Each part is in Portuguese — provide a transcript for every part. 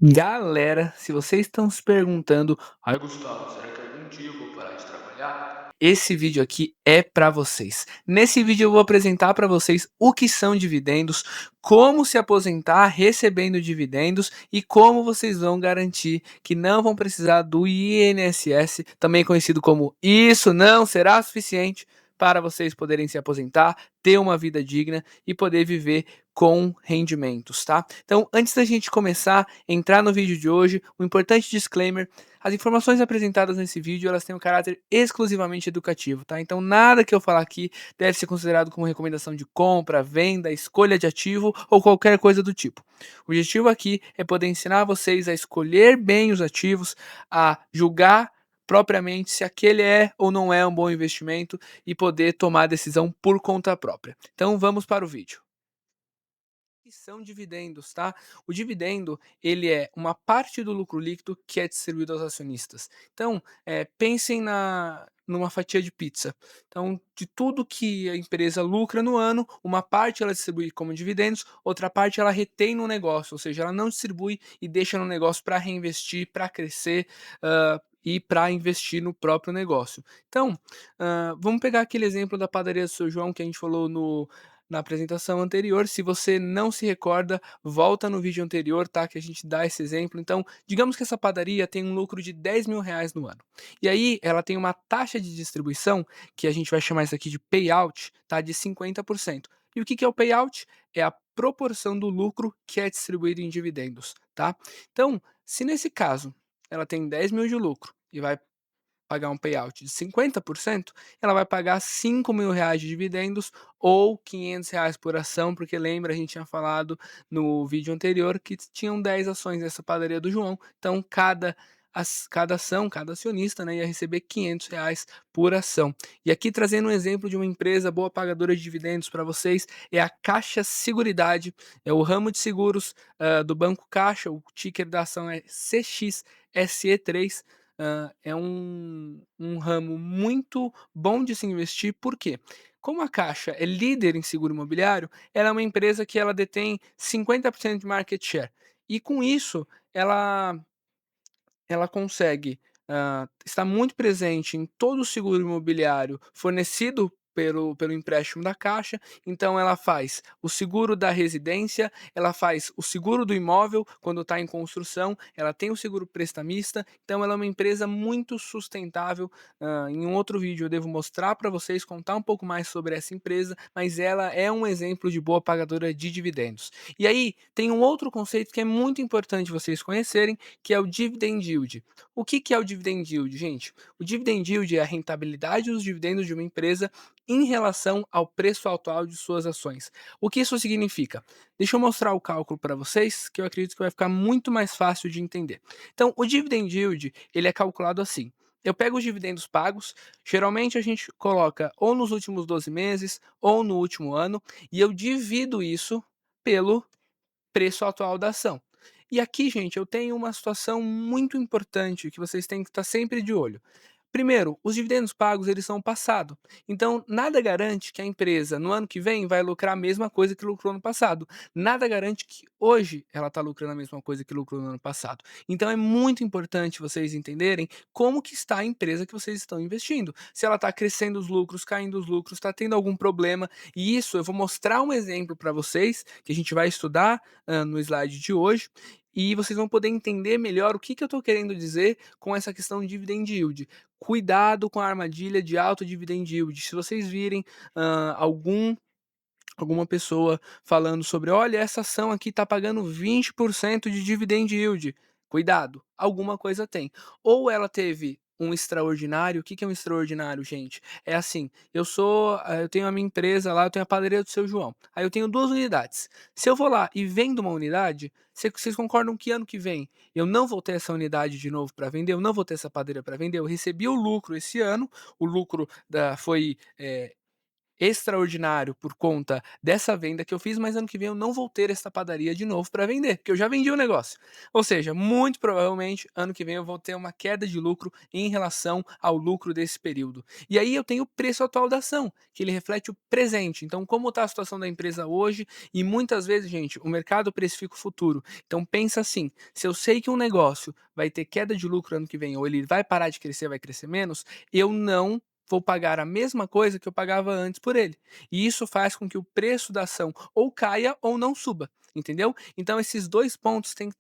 Galera, se vocês estão se perguntando, ai Gustavo, será que algum dia eu vou parar de trabalhar? Esse vídeo aqui é para vocês. Nesse vídeo eu vou apresentar para vocês o que são dividendos, como se aposentar recebendo dividendos e como vocês vão garantir que não vão precisar do INSS, também conhecido como Isso Não Será Suficiente, para vocês poderem se aposentar, ter uma vida digna e poder viver com rendimentos, tá? Então, antes da gente começar a entrar no vídeo de hoje, um importante disclaimer: as informações apresentadas nesse vídeo, elas têm um caráter exclusivamente educativo, tá? Então, nada que eu falar aqui deve ser considerado como recomendação de compra, venda, escolha de ativo ou qualquer coisa do tipo. O objetivo aqui é poder ensinar vocês a escolher bem os ativos, a julgar propriamente se aquele é ou não é um bom investimento e poder tomar a decisão por conta própria. Então, vamos para o vídeo. Que são dividendos, tá? O dividendo, ele é uma parte do lucro líquido que é distribuído aos acionistas. Então, pensem numa fatia de pizza. Então, de tudo que a empresa lucra no ano, uma parte ela distribui como dividendos, outra parte ela retém no negócio, ou seja, ela não distribui e deixa no negócio para reinvestir, para crescer, e para investir no próprio negócio. Então, vamos pegar aquele exemplo da padaria do seu João que a gente falou na apresentação anterior. Se você não se recorda, volta no vídeo anterior, tá? Que a gente dá esse exemplo. Então, digamos que essa padaria tem um lucro de R$ 10.000 no ano. E aí, ela tem uma taxa de distribuição, que a gente vai chamar isso aqui de payout, tá? De 50%. E o que que é o payout? É a proporção do lucro que é distribuído em dividendos, tá? Então, se nesse caso ela tem 10.000 de lucro e vai pagar um payout de 50%, ela vai pagar R$ 5.000 de dividendos ou R$ 500 por ação, porque lembra, a gente tinha falado no vídeo anterior que tinham 10 ações nessa padaria do João, então cada ação, cada acionista, né, ia receber R$ 500 por ação. E aqui trazendo um exemplo de uma empresa boa pagadora de dividendos para vocês, é a Caixa Seguridade, é o ramo de seguros do Banco Caixa, o ticker da ação é CXSE3. É um ramo muito bom de se investir, por quê? Como a Caixa é líder em seguro imobiliário, ela é uma empresa que ela detém 50% de market share. E com isso, ela consegue, estar muito presente em todo o seguro imobiliário fornecido pelo empréstimo da Caixa. Então ela faz o seguro da residência, ela faz o seguro do imóvel quando está em construção, ela tem o seguro prestamista, então ela é uma empresa muito sustentável. Em um outro vídeo eu devo mostrar para vocês, contar um pouco mais sobre essa empresa, mas ela é um exemplo de boa pagadora de dividendos. E aí tem um outro conceito que é muito importante vocês conhecerem, que é o dividend yield. O que que é o dividend yield, gente? O dividend yield é a rentabilidade dos dividendos de uma empresa em relação ao preço atual de suas ações. O que isso significa? Deixa eu mostrar o cálculo para vocês, que eu acredito que vai ficar muito mais fácil de entender. Então, o dividend yield, ele é calculado assim: eu pego os dividendos pagos, geralmente a gente coloca ou nos últimos 12 meses ou no último ano, e eu divido isso pelo preço atual da ação. E aqui, gente, eu tenho uma situação muito importante que vocês têm que estar sempre de olho. Primeiro, os dividendos pagos, eles são passado. Então, nada garante que a empresa no ano que vem vai lucrar a mesma coisa que lucrou no passado. Nada garante que hoje ela está lucrando a mesma coisa que lucrou no ano passado. Então, é muito importante vocês entenderem como que está a empresa que vocês estão investindo. Se ela está crescendo os lucros, caindo os lucros, está tendo algum problema. E isso eu vou mostrar um exemplo para vocês, que a gente vai estudar no slide de hoje. E vocês vão poder entender melhor o que, que eu estou querendo dizer com essa questão de dividend yield. Cuidado com a armadilha de alto dividend yield. Se vocês virem alguma pessoa falando sobre: olha, essa ação aqui está pagando 20% de dividend yield, cuidado, alguma coisa tem. Ou ela teve um extraordinário. O que que é um extraordinário, gente? É assim: eu tenho a minha empresa lá, eu tenho a padaria do seu João. Aí eu tenho 2 unidades. Se eu vou lá e vendo uma unidade, vocês concordam que ano que vem eu não vou ter essa unidade de novo para vender, eu não vou ter essa padaria para vender? Eu recebi o lucro esse ano, o lucro foi extraordinário por conta dessa venda que eu fiz, mas ano que vem eu não vou ter essa padaria de novo para vender, porque eu já vendi o negócio. Ou seja, muito provavelmente ano que vem eu vou ter uma queda de lucro em relação ao lucro desse período. E aí eu tenho o preço atual da ação, que ele reflete o presente. Então, como está a situação da empresa hoje? E muitas vezes, gente, o mercado precifica o futuro. Então pensa assim, se eu sei que um negócio vai ter queda de lucro ano que vem, ou ele vai parar de crescer, vai crescer menos, eu não vou pagar a mesma coisa que eu pagava antes por ele. E isso faz com que o preço da ação ou caia ou não suba, entendeu? Então esses dois pontos têm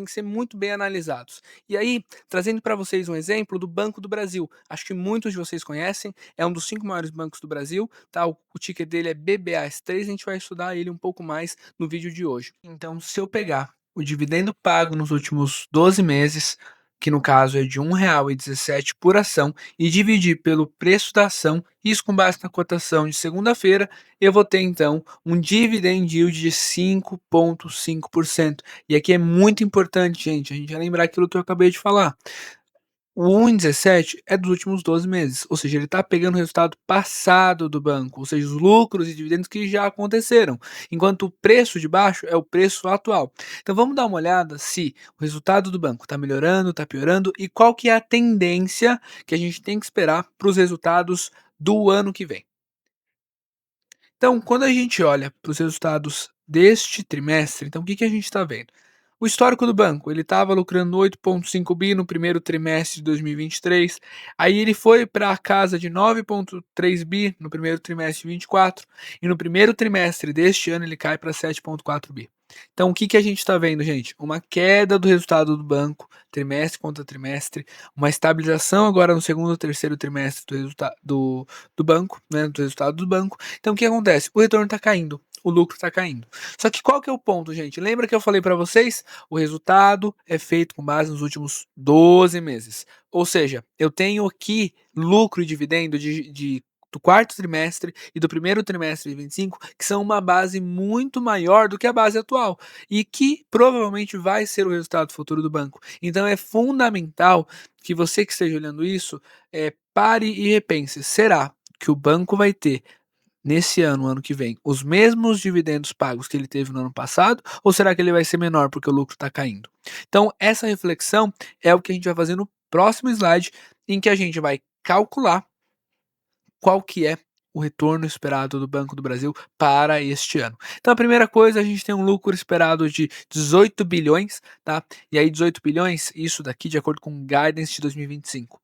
que ser muito bem analisados. E aí, trazendo para vocês um exemplo do Banco do Brasil, acho que muitos de vocês conhecem, é um dos 5 maiores bancos do Brasil, tá? O ticker dele é BBAS3, a gente vai estudar ele um pouco mais no vídeo de hoje. Então, se eu pegar o dividendo pago nos últimos 12 meses, que no caso é de R$ 1,17 por ação, e dividir pelo preço da ação, isso com base na cotação de segunda-feira, eu vou ter então um dividend yield de 5,5%. E aqui é muito importante, gente, a gente vai lembrar aquilo que eu acabei de falar. O 1,17 é dos últimos 12 meses, ou seja, ele está pegando o resultado passado do banco, ou seja, os lucros e dividendos que já aconteceram, enquanto o preço de baixo é o preço atual. Então vamos dar uma olhada se o resultado do banco está melhorando, está piorando e qual que é a tendência que a gente tem que esperar para os resultados do ano que vem. Então, quando a gente olha para os resultados deste trimestre, então o que a gente está vendo? O histórico do banco, ele estava lucrando 8,5 bi no primeiro trimestre de 2023, aí ele foi para a casa de 9,3 bi no primeiro trimestre de 24, e no primeiro trimestre deste ano ele cai para 7,4 bi. Então, o que a gente está vendo, gente? Uma queda do resultado do banco, trimestre contra trimestre, uma estabilização agora no segundo e terceiro trimestre do resultado do banco, né, do resultado do banco. Então, o que acontece? O retorno está caindo, o lucro está caindo. Só que qual que é o ponto, gente? Lembra que eu falei para vocês? O resultado é feito com base nos últimos 12 meses. Ou seja, eu tenho aqui lucro e dividendo do quarto trimestre e do primeiro trimestre de 25, que são uma base muito maior do que a base atual e que provavelmente vai ser o resultado futuro do banco. Então é fundamental que você que esteja olhando isso, pare e repense. Será que o banco vai ter nesse ano que vem, os mesmos dividendos pagos que ele teve no ano passado? Ou será que ele vai ser menor porque o lucro está caindo? Então, essa reflexão é o que a gente vai fazer no próximo slide, em que a gente vai calcular qual que é o retorno esperado do Banco do Brasil para este ano. Então, a primeira coisa, a gente tem um lucro esperado de 18 bilhões, tá? E aí 18 bilhões, isso daqui de acordo com o guidance de 2025.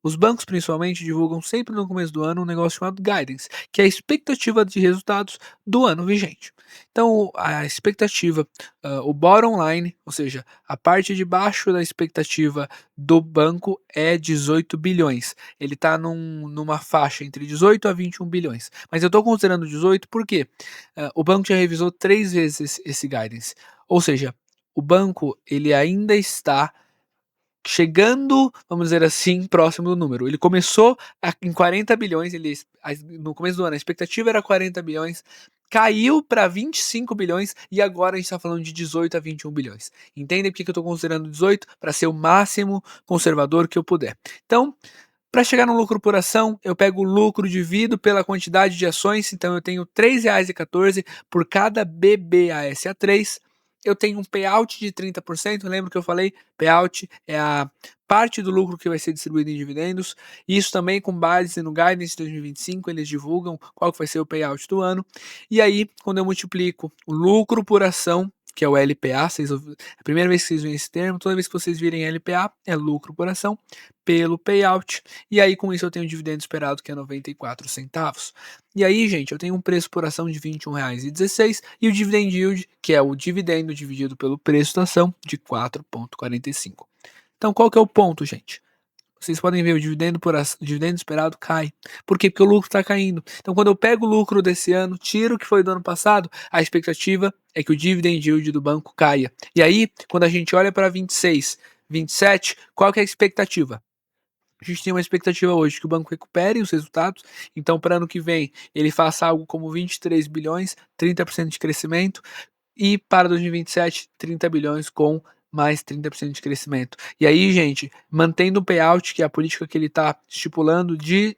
Os bancos, principalmente, divulgam sempre no começo do ano um negócio chamado guidance, que é a expectativa de resultados do ano vigente. Então, a expectativa, o bottom line, ou seja, a parte de baixo da expectativa do banco é 18 bilhões. Ele está numa faixa entre 18 a 21 bilhões. Mas eu estou considerando 18 porque o banco já revisou 3 vezes esse guidance. Ou seja, o banco ele ainda está chegando, vamos dizer assim, próximo do número. Ele começou em 40 bilhões, no começo do ano a expectativa era 40 bilhões, caiu para 25 bilhões e agora a gente está falando de 18 a 21 bilhões. Entendem por que eu estou considerando 18? Para ser o máximo conservador que eu puder. Então, para chegar no lucro por ação, eu pego o lucro dividido pela quantidade de ações, então eu tenho R$ 3,14 por cada BBASA3. Eu tenho um payout de 30%, lembra que eu falei? Payout é a parte do lucro que vai ser distribuído em dividendos. Isso também com base no Guidance 2025, eles divulgam qual que vai ser o payout do ano. E aí, quando eu multiplico o lucro por ação, que é o LPA, a primeira vez que vocês veem esse termo, toda vez que vocês virem LPA, é lucro por ação, pelo payout, e aí com isso eu tenho o dividendo esperado que é 94 centavos. E aí, gente, eu tenho um preço por ação de R$ 21,16 e o dividend yield, que é o dividendo dividido pelo preço da ação, de 4,45. Então, qual que é o ponto, gente? Vocês podem ver o dividendo o dividendo esperado cai. Por quê? Porque o lucro está caindo. Então, quando eu pego o lucro desse ano, tiro o que foi do ano passado, a expectativa é que o dividend yield do banco caia. E aí, quando a gente olha para 26, 27, qual que é a expectativa? A gente tem uma expectativa hoje que o banco recupere os resultados, então para ano que vem ele faça algo como 23 bilhões, 30% de crescimento, e para 2027, 30 bilhões com mais 30% de crescimento. E aí, gente, mantendo o payout, que é a política que ele está estipulando de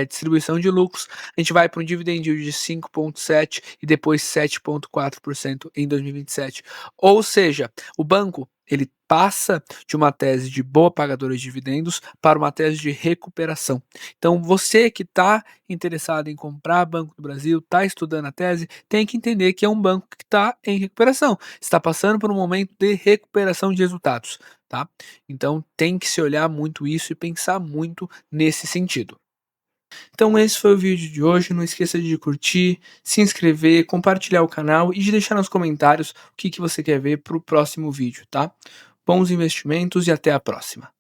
distribuição de lucros, a gente vai para um dividend yield de 5,7% e depois 7,4% em 2027. Ou seja, o banco ele passa de uma tese de boa pagadora de dividendos para uma tese de recuperação. Então, você que está interessado em comprar Banco do Brasil, está estudando a tese, tem que entender que é um banco que está em recuperação, está passando por um momento de recuperação de resultados, tá? Então, tem que se olhar muito isso e pensar muito nesse sentido. Então esse foi o vídeo de hoje, não esqueça de curtir, se inscrever, compartilhar o canal e de deixar nos comentários o que você quer ver para o próximo vídeo, tá? Bons investimentos e até a próxima.